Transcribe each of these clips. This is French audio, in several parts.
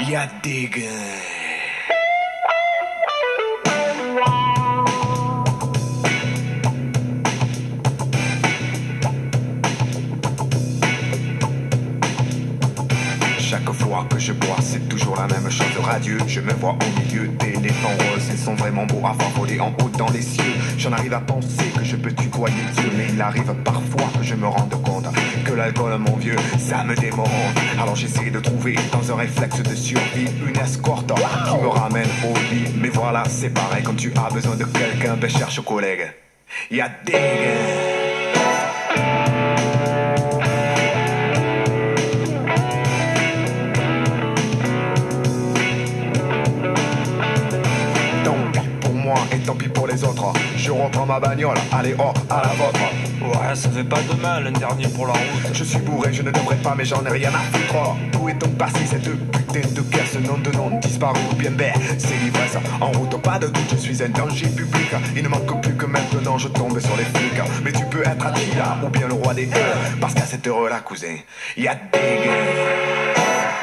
Y a des gains. Chaque fois que je bois, c'est toujours la même chose. Radieux, je me vois au milieu d'éléphants roses. Ils sont vraiment beaux à voir voler en haut dans les cieux. J'en arrive à penser que je peux tutoyer Dieu, mais il arrive parfois que je me rende compte que l'alcool, mon vieux, ça me démonte. Alors j'essaie de trouver dans un réflexe de survie une escorte qui me ramène au lit. Mais voilà, c'est pareil, quand tu as besoin de quelqu'un, ben cherche collègue. Y a des gains. Et tant pis pour les autres, je reprends ma bagnole, allez hop, à la vôtre. Ouais, ça fait pas de mal, un dernier pour la route. Je suis bourré, je ne devrais pas, mais j'en ai rien à foutre. Où est donc passé cette putain de caisse, nom de nom disparu ou bien ben, c'est l'ivresse. En route, pas de doute, je suis un danger public. Il ne manque plus que maintenant je tombe sur les flics. Mais tu peux être Attila ou bien le roi des parce qu'à cette heure-là, cousin, y a des gains.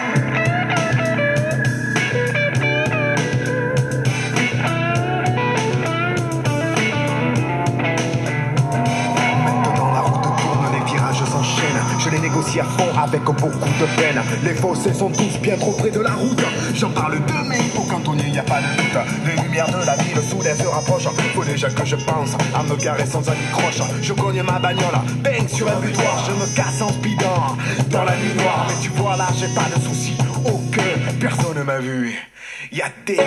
Je les négocie à fond avec beaucoup de peine. Les fossés sont tous bien trop près de la route. J'en parle de mes au cantonnier, y a pas de doute. Les lumières de la ville soudain se rapprochent. Faut déjà que je pense à me garer sans anicroche. Je cogne ma bagnole, bang sur un butoir. Je me casse en speedant dans la nuit noire. Mais tu vois là, j'ai pas de soucis, aucun, personne m'a vu. Y a des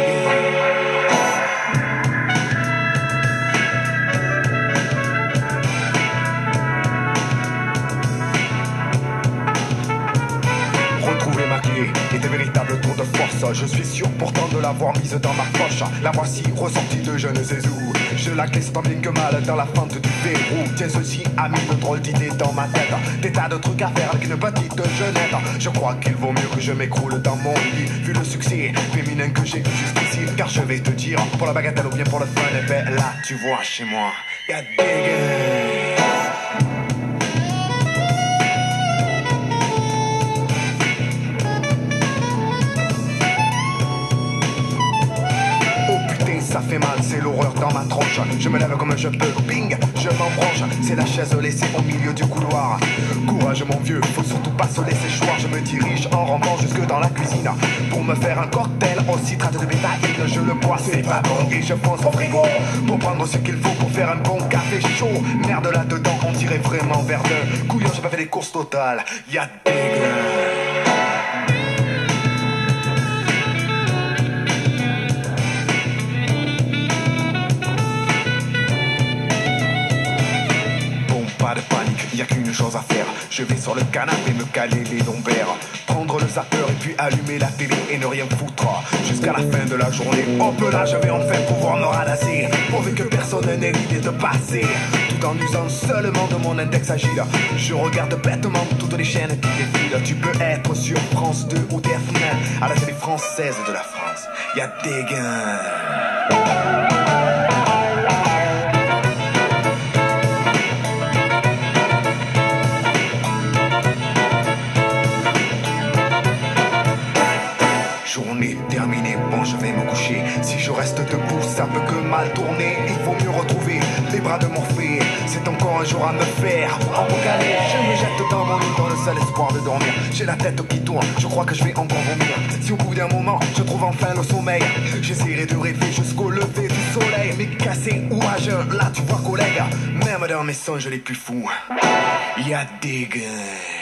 est un véritable tour de force. Je suis sûr pourtant de l'avoir mise dans ma poche. La voici ressortie de je ne sais où. Je la glisse tant bien que mal dans la fente du verrou. Tiens, ceci a mis de drôles d'idées dans ma tête. Des tas de trucs à faire avec une petite jeunette. Je crois qu'il vaut mieux que je m'écroule dans mon lit, vu le succès féminin que j'ai jusqu'ici. Car je vais te dire, pour la bagatelle ou bien pour le fun, et ben là tu vois chez moi, y'a des gains. Ça fait mal, c'est l'horreur dans ma tronche. Je me lève comme je peux, bing, je m'embranche. C'est la chaise laissée au milieu du couloir. Courage mon vieux, faut surtout pas se laisser choir. Je me dirige en rampant jusque dans la cuisine pour me faire un cocktail au citrate de bétaïne. Je le bois, c'est pas bon et je fonce au frigo pour prendre ce qu'il faut pour faire un bon café chaud. Merde là-dedans, on dirait vraiment vers le couillon. J'ai pas fait des courses totales, y a des gains. Pas de panique, y a qu'une chose à faire. Je vais sur le canapé me caler les lombaires, prendre le zapper et puis allumer la télé et ne rien foutre jusqu'à la fin de la journée. Hop là, je vais enfin pouvoir me ralasser, pourvu que personne n'ait l'idée de passer, tout en usant seulement de mon index agile. Je regarde bêtement toutes les chaînes qui défilent. Tu peux être sur France 2 ou TF1 à la télé française de la France. Y a des gains. Journée terminée, bon je vais me coucher. Si je reste debout, ça peut que mal tourner. Il faut mieux retrouver les bras de Morphée. C'est encore un jour à me faire embocaler. Je me jette dans mon lit dans le seul espoir de dormir. J'ai la tête qui tourne, je crois que je vais encore vomir. Si au bout d'un moment, je trouve enfin le sommeil, j'essaierai de rêver jusqu'au lever du soleil. Mais cassé ou à jeun, là tu vois collègue, même dans mes songes les plus fous, y a des gains.